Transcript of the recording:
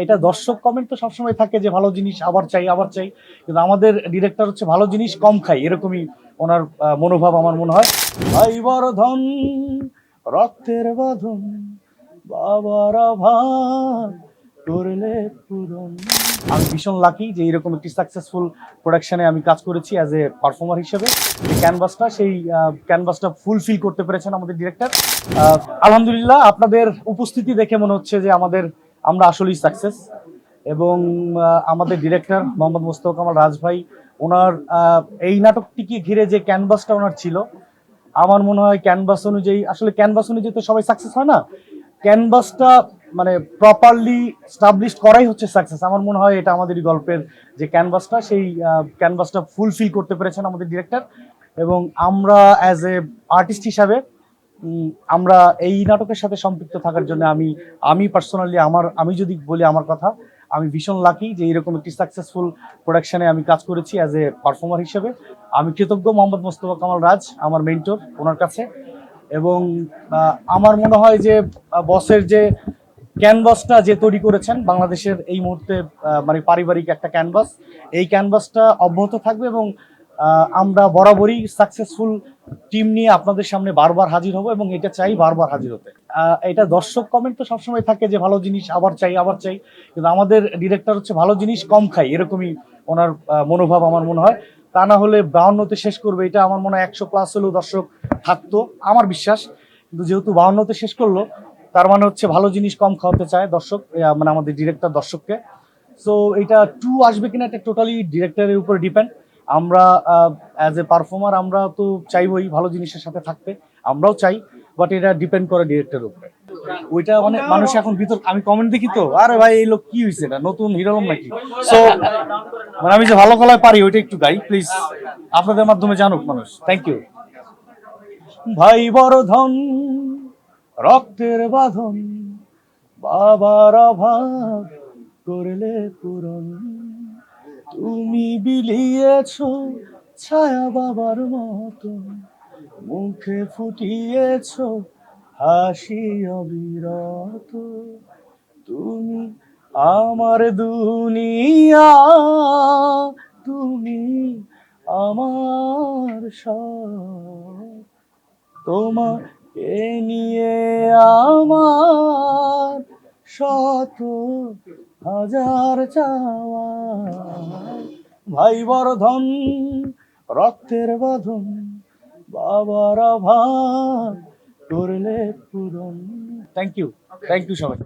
এটা দর্শক কমেন্ট তো সবসময় থাকে যে ভালো জিনিস আবার চাই আবার চাই, কিন্তু আমাদের ডিরেক্টর হচ্ছে ভালো জিনিস কম খাই, এরকমই ওনার মনোভাব আমার মনে হয়। ভাই বড় ধন, রক্তের বাঁধন, বাবার অভাব করলে পূরণ। আমি ভীষণ লাকি যে এরকম একটি সাকসেসফুল প্রোডাকশনে আমি কাজ করেছি অ্যাজ এ পারফর্মার হিসেবে। সেই ক্যানভাসটা ফুলফিল করতে পেরেছেন আমাদের ডিরেক্টর। আলহামদুলিল্লাহ, আপনাদের উপস্থিতি দেখে মনে হচ্ছে যে আমরা আসলেই সাকসেস। এবং আমাদের ডিরেক্টর মোহাম্মদ মোস্তফা কামাল রাজ ভাই, ওনার এই নাটকটিকে ঘিরে যে ক্যানভাসটা ওনার ছিল, আমার মনে হয় ক্যানভাস অনুযায়ী তো সবাই সাকসেস হয় না, ক্যানভাসটা মানে প্রপারলি স্টাবলিশ করাই হচ্ছে সাকসেস। আমার মনে হয় এটা আমাদের গল্পের যে ক্যানভাসটা, সেই ক্যানভাসটা ফুলফিল করতে পেরেছেন আমাদের ডিরেক্টর। এবং আমরা অ্যাজ এ আর্টিস্ট হিসাবে আমরা এই নাটকের সাথে সম্পৃক্ত থাকার জন্য আমি পার্সোনালি আমি যদি বলি আমার কথা, আমি ভীষণ লাকি যে এরকম একটি সাকসেসফুল প্রোডাকশনে আমি কাজ করেছি অ্যাজ এ পারফর্মার হিসেবে। আমি কৃতজ্ঞ মোহাম্মদ মোস্তফা কামাল রাজ, আমার মেন্টর, ওনার কাছে। এবং আমার মনে হয় যে বসের যে ক্যানভাসটা যে তৈরি করেছেন বাংলাদেশের এই মুহূর্তে, মানে পারিবারিক একটা ক্যানভাস, এই ক্যানভাসটা অব্যাহত থাকবে। এবং আমরা বরাবরই সাকসেসফুল টিম নিয়ে আপনাদের সামনে বারবার হাজির হব, এবং এটা চাই বারবার হাজির হতে। এটা দর্শক কমেন্ট তো সবসময় থাকে যে ভালো জিনিস আবার চাই আবার চাই, কিন্তু আমাদের ডিরেক্টর হচ্ছে ভালো জিনিস কম খাই, এরকমই ওনার মনোভাব আমার মনে হয়। তা না হলে 52তে শেষ করবে, এটা আমার মনে হয় 100+ হলেও দর্শক থাকতো, আমার বিশ্বাস। কিন্তু যেহেতু 52তে শেষ করলো, তার মানে হচ্ছে ভালো জিনিস কম খাওয়াতে চায় দর্শক, মানে আমাদের ডিরেক্টর দর্শককে। সো এটা 2 আসবে কিনা এটা টোটালি ডিরেক্টরের উপর ডিপেন্ড। আমরা অ্যাজ এ পারফর্মার আমরা তো চাইবই ভালো জিনিসের সাথে থাকতে, আমরাও চাই, বাট এটা ডিপেন্ড করে ডিরেক্টরের উপরে। ওইটা মানে মানুষ এখন ভিতর, আমি কমেন্ট দেখি তো, আরে ভাই এই লোক কি হয়েছে, এটা নতুন হিরোলম নাকি? সো মানে আমি যে ভালো গলায় পারি ওইটা একটু গাই প্লিজ, আপনাদের মাধ্যমে জানুক মানুষ। Thank you. ভাই বড় ধন, রক্তের বাঁধন, বাবার অভাব করলে পূরণ। তুমি বিলিয়েছ ছায়া বাবার মতো, মুখে ফুটিয়েছ হাসি অবিরত। তুমি আমার দুনিয়া, তুমি আমার সব, তোমাকে নিয়ে আমার শত হাজার চাওয়া। ভাই বড় ধন, রক্তের বাঁধন, বাবার অভাব করলে পূরণ। থ্যাংক ইউ সবাই।